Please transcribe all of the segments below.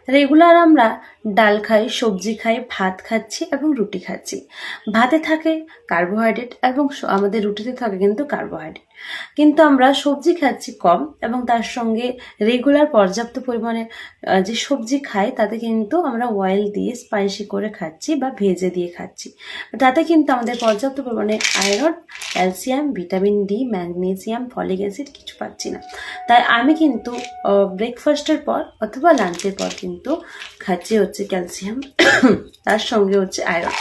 Regular আমরা ডাল খাই, সবজি খাই, ভাত খাচ্ছি এবং রুটি খাচ্ছি। ভাতে থাকে কার্বোহাইড্রেট এবং আমাদের রুটিতে থাকে কিন্তু কার্বোহাইড্রেট, কিন্তু আমরা সবজি খাচ্ছি কম এবং তার সঙ্গে রেগুলার পর্যাপ্ত পরিমাণে যে সবজি খাই তাতে কিন্তু আমরা অয়েল দিয়ে স্পাইসি করে খাচ্ছি বা ভেজে দিয়ে খাচ্ছি। তাতে কিন্তু আমাদের পর্যাপ্ত পরিমাণে iron, calcium, vitamin D, magnesium, folic acid কিছু পাচ্ছি না। তাই আমি কিন্তু ব্রেকফাস্টের পর অথবা লাঞ্চের পর কিন্তু খাচ্ছি হচ্ছে ক্যালসিয়াম, তার সঙ্গে হচ্ছে আয়রন।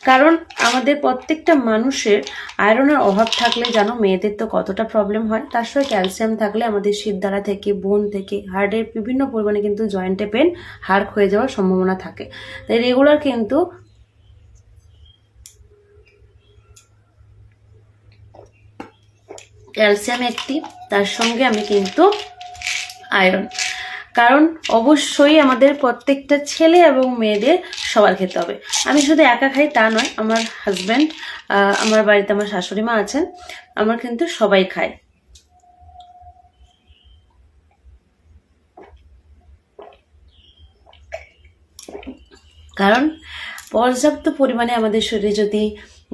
কারণ আমাদের প্রত্যেকটা মানুষের আয়রনের অভাব থাকলে জানো মেয়েদের তো কতটা প্রবলেম হয়, তার সঙ্গে ক্যালসিয়াম থাকলে আমাদের শিরদাঁড়া থেকে, বোন থেকে, হার্টের বিভিন্ন পরিমাণে কিন্তু জয়েন্টে পেন, হাড় ক্ষয়ে যাওয়ার সম্ভাবনা থাকে। তাই রেগুলার কিন্তু ক্যালসিয়াম একটি, তার সঙ্গে আমি কিন্তু আয়রন। কারণ অবশ্যই আমাদের প্রত্যেকটা ছেলে এবং মেয়েদের সবার খেতে হবে। আমি শুধু একা খাই তা নয়, আমার হাজব্যান্ড, আমার বাড়িতে আমার শাশুড়ি মা আছেন, আমার কিন্তু সবাই খায়। কারণ পর্যাপ্ত পরিমাণে আমাদের শরীরে যদি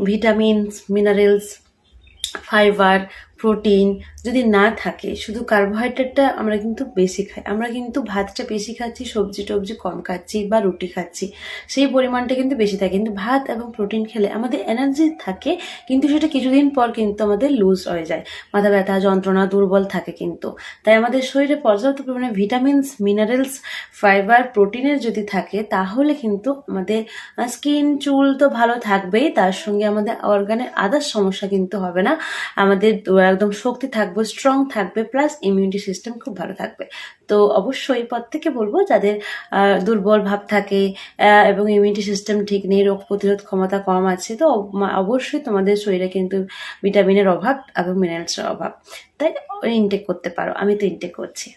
ভিটামিনস, মিনারেলস, ফাইবার, প্রোটিন যদি না থাকে, শুধু কার্বোহাইড্রেটটা আমরা কিন্তু বেশি খাই, আমরা কিন্তু ভাতটা বেশি খাচ্ছি, সবজি টবজি কম খাচ্ছি বা রুটি খাচ্ছি, সেই পরিমাণটা কিন্তু বেশি থাকে। কিন্তু ভাত এবং প্রোটিন খেলে আমাদের এনার্জি থাকে, কিন্তু সেটা কিছুদিন পর কিন্তু আমাদের লুজ হয়ে যায়, মাথা ব্যথা, যন্ত্রণা, দুর্বল থাকে কিন্তু। তাই আমাদের শরীরে পর্যাপ্ত পরিমাণে ভিটামিনস, মিনারেলস, ফাইবার, প্রোটিনের যদি থাকে তাহলে কিন্তু আমাদের স্কিন, চুল তো ভালো থাকবেই, তার সঙ্গে আমাদের অর্গানের আদার্স সমস্যা কিন্তু হবে না, আমাদের একদম শক্তি থাকবে, স্ট্রং থাকবে, প্লাস ইমিউনিটি সিস্টেম খুব ভালো থাকবে। তো অবশ্যই প্রত্যেকে বলবো যাদের দুর্বল ভাব থাকে এবং ইমিউনিটি সিস্টেম ঠিক নেই, রোগ প্রতিরোধ ক্ষমতা কম আছে, তো অবশ্যই তোমাদের শরীরে কিন্তু ভিটামিনের অভাব এবং মিনারেলসের অভাব, তাই ইনটেক করতে পারো। আমি তো ইনটেক করছি।